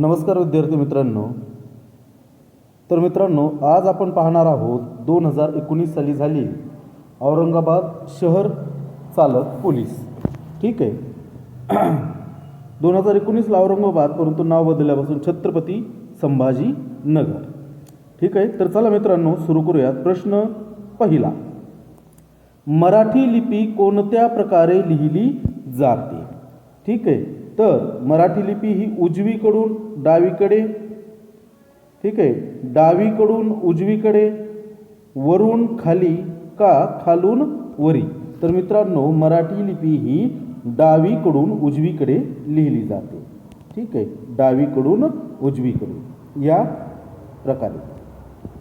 नमस्कार विद्यार्थी मित्रांनो. तर मित्रांनो, आज आपण पाहणार आहोत 2019 साली झाली औरंगाबाद शहर चालक पोलीस. ठीक आहे. 2019ला औरंगाबाद, परंतु नाव बदलल्यापासून छत्रपती संभाजी नगर. ठीक आहे. तर चला मित्रांनो सुरू करूयात. प्रश्न पहिला, मराठी लिपी कोणत्या प्रकारे लिहिली जाते? ठीक आहे. तर मराठी लिपी ही उजवीकडून डावीकडे, ठीक आहे, डावीकडून उजवीकडे, वरून खाली का खालून वरी? तर मित्रांनो, मराठी लिपी ही डावीकडून उजवीकडे लिहिली जाते. ठीक आहे, डावीकडून उजवीकडे या प्रकारे.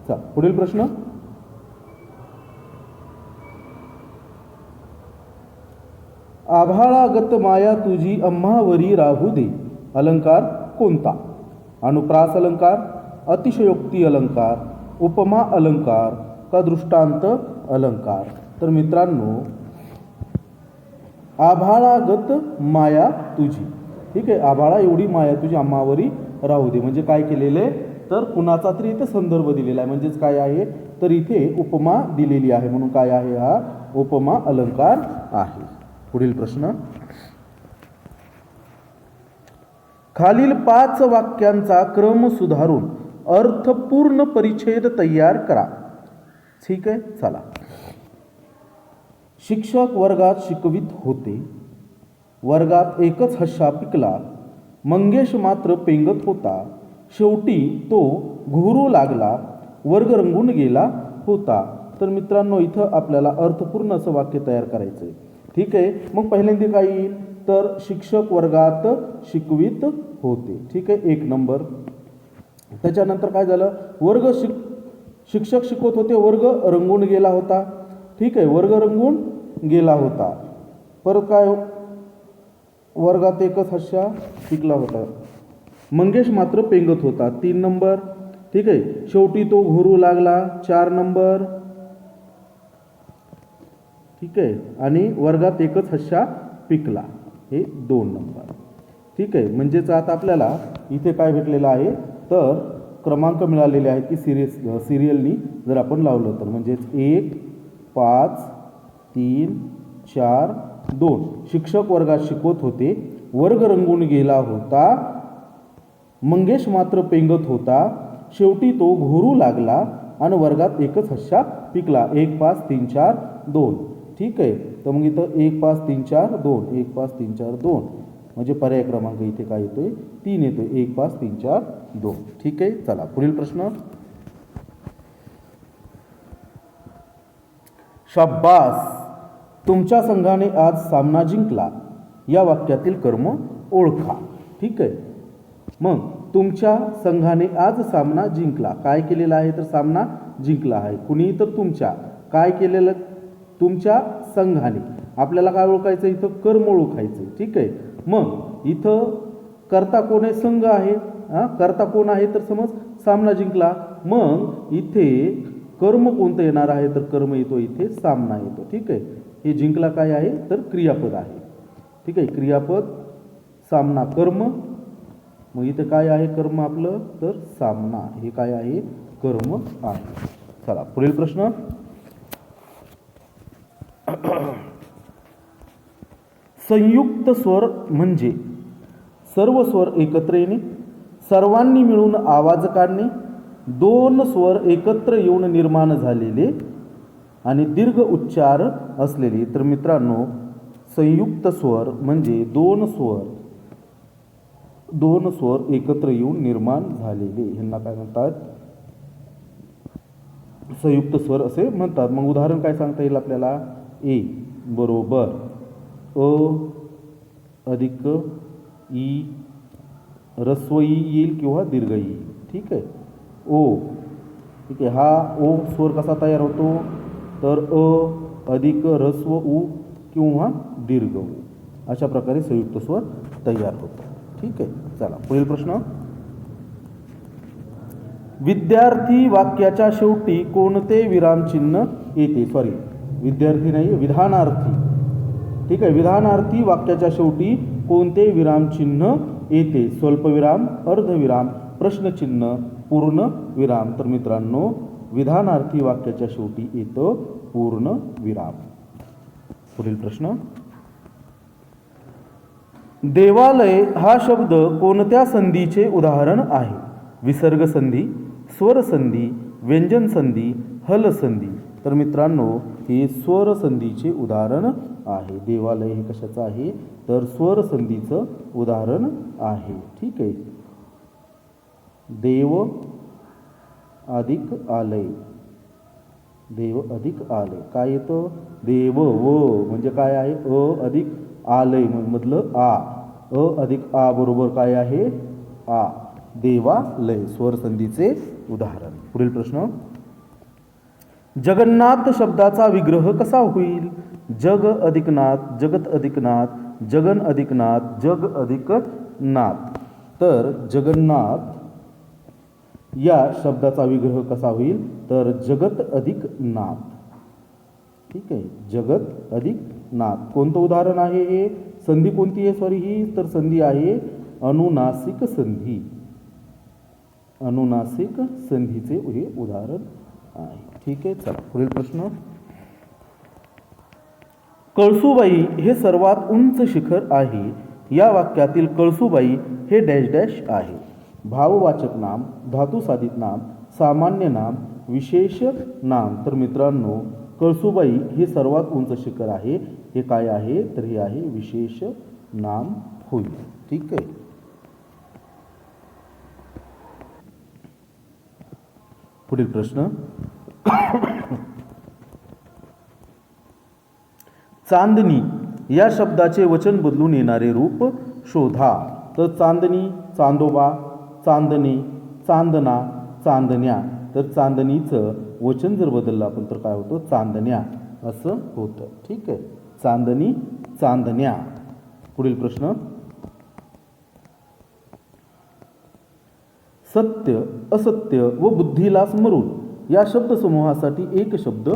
चला पुढील प्रश्न. आभाळागत माया तुझी आम्हावरी राहू दे. अलंकार कोणता? अनुप्रास अलंकार, अतिशयोक्ती अलंकार, उपमा अलंकार का दृष्टांत अलंकार? तर मित्रांनो, आभाळागत माया तुझी, ठीक आहे, आभाळा एवढी माया तुझी आम्हावरी राहू दे म्हणजे काय केलेले? तर कुणाचा तरी इथे संदर्भ दिलेला आहे, म्हणजेच काय आहे? तर इथे उपमा दिलेली आहे, म्हणून काय आहे? हा उपमा अलंकार आहे. पुढील प्रश्न, खालील 5 वाक्यांचा क्रम सुधारून अर्थपूर्ण परिच्छेद तयार करा. ठीक आहे, चला. शिक्षक वर्गात शिकवित होते, वर्गात एकच हशा पिकला, मंगेश मात्र पेंगत होता, शेवटी तो घुरू लागला, वर्ग रंगून गेला होता. तर मित्रांनो, इथं आपल्याला अर्थपूर्ण असं वाक्य तयार करायचं आहे. ठीक आहे. मग पहिल्यांदा काय येईल? तर शिक्षक वर्गात शिकवित होते. ठीक आहे, 1 नंबर. त्याच्यानंतर काय झालं? शिक्षक शिकवत होते, वर्ग रंगून गेला होता. ठीक आहे, वर्ग रंगून गेला होता. परत काय? वर्गात एकच हशा पिकला होता, मंगेश मात्र पेंगत होता, 3 नंबर. ठीक आहे, शेवटी तो घोरू लागला, 4 नंबर. ठीक आहे, आणि वर्गात एकच हशा पिकला, हे 2 नंबर. ठीक आहे, म्हणजेच आता आपल्याला इथे काय भेटलेलं आहे? तर क्रमांक मिळालेले आहेत की सिरियलनी जर आपण लावलं तर, म्हणजेच 1 5 3 4 2. शिक्षक वर्गात शिकवत होते, वर्ग रंगून गेला होता, मंगेश मात्र पेंगत होता, शेवटी तो घोरू लागला आणि वर्गात एकच हशा पिकला. 1 5 3 4 2. ठीक आहे, तर मग इथं 1 5 3 4 2, 1 5 3 4 2, म्हणजे पर्याय क्रमांक इथे काय येतोय? 3 येतोय. 1 5 3 4 2. ठीक आहे, चला पुढील प्रश्न. शाब्बास, तुमच्या संघाने आज सामना जिंकला. या वाक्यातील कर्म ओळखा. ठीक आहे, मग तुमच्या संघाने आज सामना जिंकला, काय केलेला आहे? तर सामना जिंकला आहे. कुणी? तर तुमच्या. काय केलेलं? तुमच्या संघाने. आपल्याला काय ओळखायचं? इथं कर्म ओळखायचं. ठीक आहे, मग इथं कर्ता कोण आहे? संघ आहे. कर्ता कोण आहे? तर समज सामना जिंकला, मग इथे कर्म कोणतं येणार आहे? तर कर्म येतो इथे सामना येतो. ठीक आहे, हे जिंकला काय आहे? तर क्रियापद आहे. ठीक आहे, क्रियापद, सामना कर्म, मग इथे काय आहे? कर्म आपलं, तर सामना, हे काय आहे? कर्म आहे. चला पुढील प्रश्न. संयुक्त स्वर म्हणजे सर्व स्वर एकत्र येणे, सर्वांनी मिळून आवाज काढणे, 2 स्वर एकत्र येऊन निर्माण झालेले आणि दीर्घ उच्चार असलेले. तर मित्रांनो, संयुक्त स्वर म्हणजे 2 स्वर एकत्र येऊन निर्माण झालेले, ह्यांना काय म्हणतात? संयुक्त स्वर असे म्हणतात. मग उदाहरण काय सांगता येईल आपल्याला? ए बरोबर अ अधिक ई, ऱ्हस्व ई येईल किंवा दीर्घ येईल. ठीक आहे, ओ. ठीक आहे, हा ओ स्वर कसा तयार होतो? तर अ अधिक ऱ्हस्व उ किंवा दीर्घ उ, अशा प्रकारे संयुक्त स्वर तयार होतो. ठीक आहे, चला पुढील प्रश्न. विद्यार्थी वाक्याच्या शेवटी कोणते विरामचिन्ह येते? सॉरी, विद्यार्थी नाही, विधानार्थी. ठीक आहे, विधानार्थी वाक्याच्या शेवटी कोणते विरामचिन्ह येते स्वल्पविराम, अर्धविराम, प्रश्नचिन्ह, पूर्ण विराम. तर मित्रांनो विधानार्थी वाक्याच्या शेवटी येतं पूर्ण विराम. पुढील प्रश्न, देवालय हा शब्द कोणत्या संधीचे उदाहरण आहे? विसर्ग संधी, स्वर संधी, व्यंजन संधी, हल संधी. तर मित्रांनो हे स्वर संधीचे उदाहरण आहे. देवालय हे कशाचं आहे? तर स्वर संधीचं उदाहरण आहे. ठीक आहे. देव अधिक आलय, देव अधिक आलय. काय येतं? देव व म्हणजे काय आहे? अ अधिक आलय मधलं आ, अ अधिक आ बरोबर काय आहे? आ. देवालय स्वर संधीचे उदाहरण. पुढील प्रश्न, जगन्नाथ शब्दाचा विग्रह कसा होईल? जग अधिक नाथ, जगत अधिक नाथ, जगन अधिक नाथ, जग अधिक नाथ. तर जगन्नाथ या शब्दाचा विग्रह कसा होईल? तर जगत अधिक नाथ. ठीक आहे. जगत अधिक नाथ. कोणतं उदाहरण आहे हे? संधी कोणती आहे? सॉरी ही तर संधी आहे अनुनासिक संधी. अनुनासिक संधीचे हे उदाहरण आहे. ठीक आहे. चला पुढील प्रश्न, कळसुबाई हे सर्वात उंच शिखर आहे. या वाक्यातील कळसुबाई हे डॅश डॅश आहे. भाववाचक नाम, धातू साधित नाम, सामान्य नाम, विशेष नाम. तर मित्रांनो कळसुबाई हे सर्वात उंच शिखर आहे. हे काय आहे? तर हे आहे विशेष नाम होईल. ठीक आहे. पुढील प्रश्न, चांदणी या शब्दाचे वचन बदलून येणारे रूप शोधा. तर चांदणी, चांदोबा, चांदणे, चांदना, चांदण्या. तर चांदणीचं वचन जर बदललं आपण तर काय होतं? चांदण्या असं होतं. ठीक आहे. चांदणी, चांदण्या. पुढील प्रश्न, सत्य, असत्य व बुद्धीला स्मरून या शब्दसमूहासाठी एक शब्द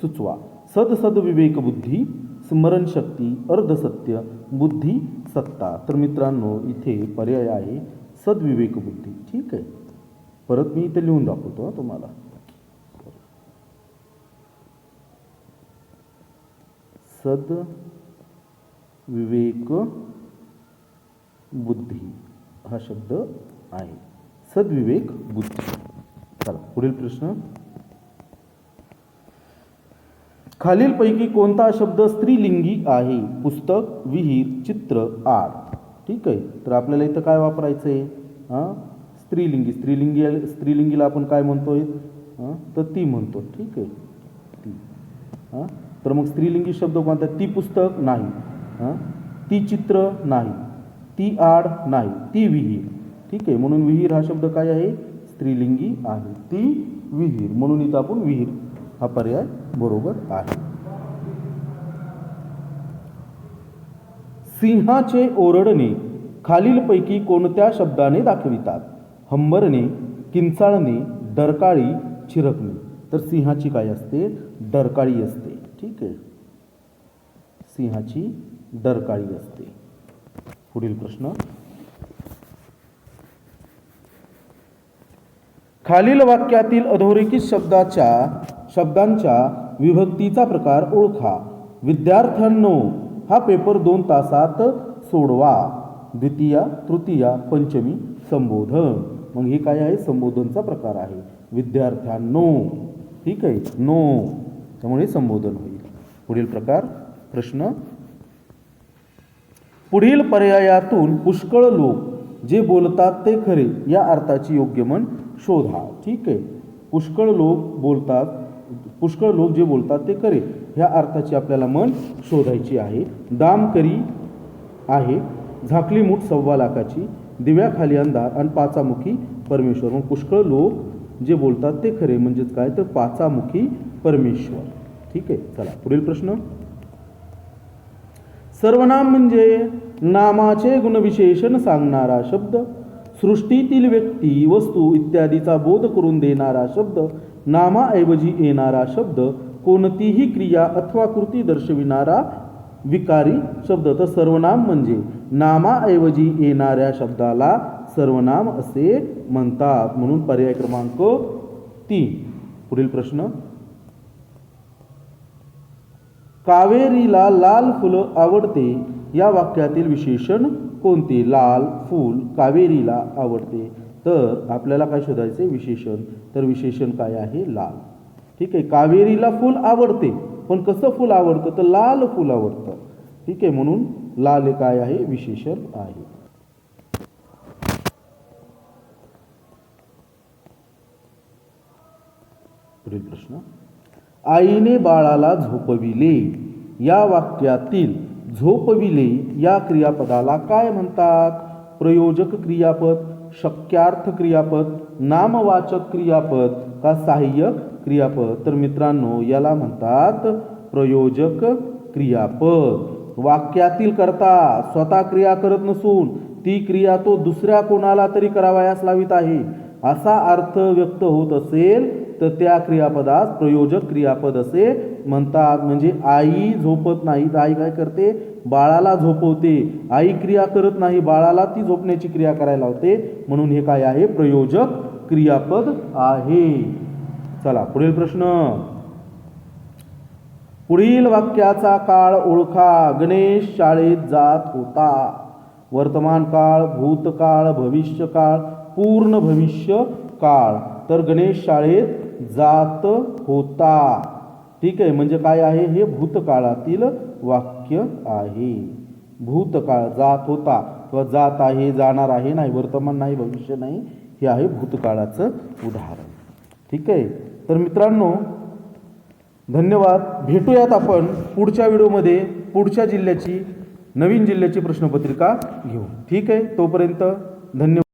सुचवा. सद, सद्विवेक बुद्धी, स्मरणशक्ती, अर्धसत्य, बुद्धी, सत्ता. तर मित्रांनो इथे पर्याय आहे सद्विवेक बुद्धी. ठीक आहे. परत मी इथे लिहून दाखवतो तुम्हाला. सद विवेक बुद्धी हा शब्द आहे. सद्विवेक बुद्धी. चला पुढील प्रश्न, खालीलपैकी कोणता शब्द स्त्रीलिंगी आहे? पुस्तक, विहीर, चित्र, आड. ठीक आहे. तर आपल्याला इथं काय वापरायचं आहे? स्त्रीलिंगी. स्त्रीलिंगीला आपण काय म्हणतोय? तर ती म्हणतो. ठीक आहे. ती. तर मग स्त्रीलिंगी शब्द कोणता? ती पुस्तक नाही, ती चित्र नाही, ती आड नाही, ती विहीर. ठीक आहे. म्हणून विहीर हा शब्द काय आहे? स्त्रीलिंगी आहे. ती विहीर. म्हणून इथं आपण विहीर हा पर्याय बरोबर आहे. सिंहाचे ओरडणे खालीलपैकी कोणत्या शब्दाने दाखवितात? हंबरणे, किंचाळणे, डरकाळी, चिरकणे. तर सिंहाची काय असते? डरकाळी असते. ठीक आहे. सिंहाची डरकाळी असते. पुढील प्रश्न, खालील वाक्यातील अधोरेखित शब्दांच्या विभक्तीचा प्रकार ओळखा. विद्यार्थ्यांनो हा पेपर 2 तासात सोडवा. द्वितीया, तृतीया, पंचमी, संबोधन. मग हे काय आहे? संबोधनचा प्रकार आहे. विद्यार्थ्यांनो. ठीक आहे. नो त्यामुळे संबोधन होईल. पुढील प्रकार प्रश्न, पुढील पर्यायातून पुष्कळ लोक जे बोलतात ते खरे या अर्थाची योग्य म्हण शोधा. ठीक आहे. पुष्कळ लोक जे बोलतात ते खरे ह्या अर्थाची आपल्याला म्हण शोधायची आहे. दामकरी आहे, झाकली मूठ 1.25 लाखाची, दिव्याखाली अंधार आणि पाचामुखी परमेश्वर. मग पुष्कळ लोक जे बोलतात ते खरे म्हणजेच काय? तर पाचामुखी परमेश्वर. ठीक आहे. चला पुढील प्रश्न, सर्वनाम म्हणजे नामाचे गुणविशेषण सांगणारा शब्द. सृष्टीतील व्यक्ती, वस्तू इत्यादीचा बोध करून देणारा शब्द. नामाऐवजी येणारा शब्द. कोणतीही क्रिया अथवा कृती दर्शविणारा विकारी शब्द. तर सर्वनाम म्हणजे नामाऐवजी येणाऱ्या शब्दाला सर्वनाम असे म्हणतात. म्हणून पर्याय क्रमांक 3. पुढील प्रश्न. कावेरीला लाल फुलं आवडते या वाक्यातील विशेषण कोणते? लाल फूल कावेरीला आवडते. तर आपल्याला काय शोधायचे? विशेषण. तर विशेषण काय आहे? लाल. ठीक आहे. कावेरीला फूल आवडते, पण कसं फूल आवडतं? तर लाल फूल आवडतं. ठीक आहे. म्हणून लाल हे काय आहे? विशेषण आहे. पुढील प्रश्न. आईने बाळाला झोपविले या वाक्यातील झोपविले या क्रियापदाला काय म्हणतात? प्रयोजक क्रियापद, शक्यार्थ क्रियापद, नामवाचक क्रियापद का सहाय्यक क्रियापद? तर मित्रांनो याला म्हणतात प्रयोजक क्रियापद. वाक्यातील कर्ता स्वतः क्रिया करत नसून ती क्रिया तो दुसऱ्या कोणाला तरी करावयास लावित आहे असा अर्थ व्यक्त होत असेल तर त्या क्रियापदास प्रयोजक क्रियापद असे म्हणतात. म्हणजे आई झोपत नाही तर आई काय करते? बाळाला झोपवते. आई क्रिया करत नाही, बाळाला ती झोपण्याची क्रिया करायला लावते. म्हणून हे काय आहे? प्रयोजक क्रियापद आहे. चला पुढील प्रश्न. पुढील वाक्याचा काळ ओळखा. गणेश शाळेत जात होता. वर्तमान काळ, भूतकाळ, भविष्यकाळ, पूर्ण भविष्य काळ. तर गणेश शाळेत जात होता. ठीक आहे. म्हणजे काय आहे? हे भूतकाळातील वाक्य आहे. भूतकाळ जात होता किंवा जात आहे, जाणार आहे नाही, वर्तमान नाही, भविष्य नाही, हे आहे भूतकाळाचं उदाहरण. ठीक आहे. तर मित्रांनो धन्यवाद. भेटूयात आपण पुढच्या व्हिडिओमध्ये पुढच्या जिल्ह्याची, नवीन जिल्ह्याची प्रश्नपत्रिका घेऊ. ठीक आहे. तोपर्यंत धन्यवाद.